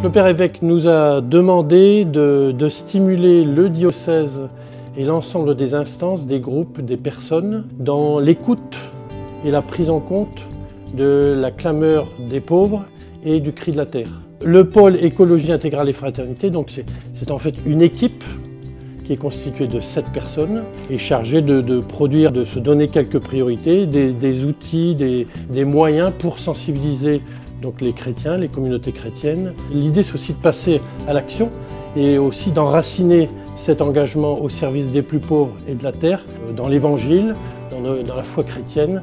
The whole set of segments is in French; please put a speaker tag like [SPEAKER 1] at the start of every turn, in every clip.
[SPEAKER 1] le père évêque nous a demandé de stimuler le diocèse et l'ensemble des instances, des groupes, des personnes dans l'écoute et la prise en compte de la clameur des pauvres et du cri de la terre. Le pôle écologie intégrale et fraternité, donc c'est en fait une équipe qui est constituée de 7 personnes et chargée de produire, de se donner quelques priorités, des outils, des moyens pour sensibiliser donc les chrétiens, les communautés chrétiennes. L'idée c'est aussi de passer à l'action et aussi d'enraciner cet engagement au service des plus pauvres et de la terre, dans l'évangile, dans la foi chrétienne,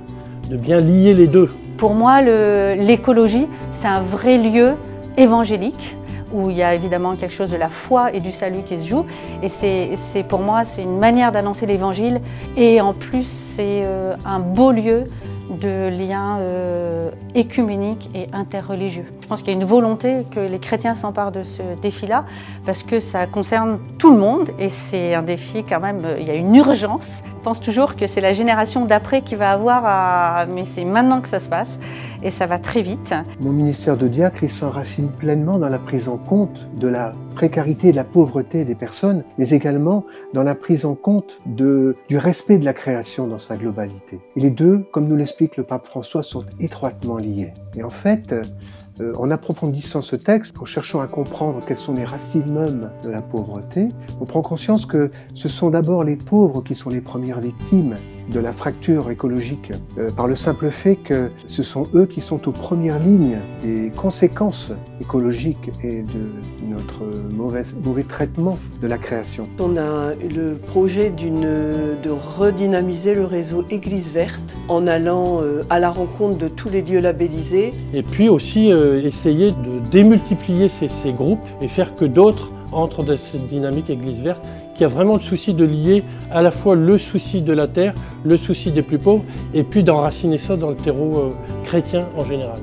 [SPEAKER 1] de bien lier les deux.
[SPEAKER 2] Pour moi, l'écologie, c'est un vrai lieu évangélique où il y a évidemment quelque chose de la foi et du salut qui se joue. Et pour moi, c'est une manière d'annoncer l'évangile. Et en plus, c'est un beau lieu de lien écuménique et interreligieux. Je pense qu'il y a une volonté que les chrétiens s'emparent de ce défi-là parce que ça concerne tout le monde et c'est un défi quand même, il y a une urgence. Je pense toujours que c'est la génération d'après qui va avoir mais c'est maintenant que ça se passe et ça va très vite.
[SPEAKER 3] Mon ministère de diacre s'enracine pleinement dans la prise en compte de la précarité et de la pauvreté des personnes, mais également dans la prise en compte du respect de la création dans sa globalité. Et les deux, comme nous l'explique le pape François, sont étroitement liés. Et en fait, en approfondissant ce texte, en cherchant à comprendre quelles sont les racines mêmes de la pauvreté, on prend conscience que ce sont d'abord les pauvres qui sont les premières victimes de la fracture écologique, par le simple fait que ce sont eux qui sont aux premières lignes des conséquences écologiques et de notre mauvais traitement de la création.
[SPEAKER 4] On a le projet de redynamiser le réseau Église Verte en allant à la rencontre de tous les lieux labellisés.
[SPEAKER 1] Et puis aussi essayer de démultiplier ces groupes et faire que d'autres entrent dans cette dynamique Église Verte qui a vraiment le souci de lier à la fois le souci de la terre, le souci des plus pauvres et puis d'enraciner ça dans le terreau chrétien en général.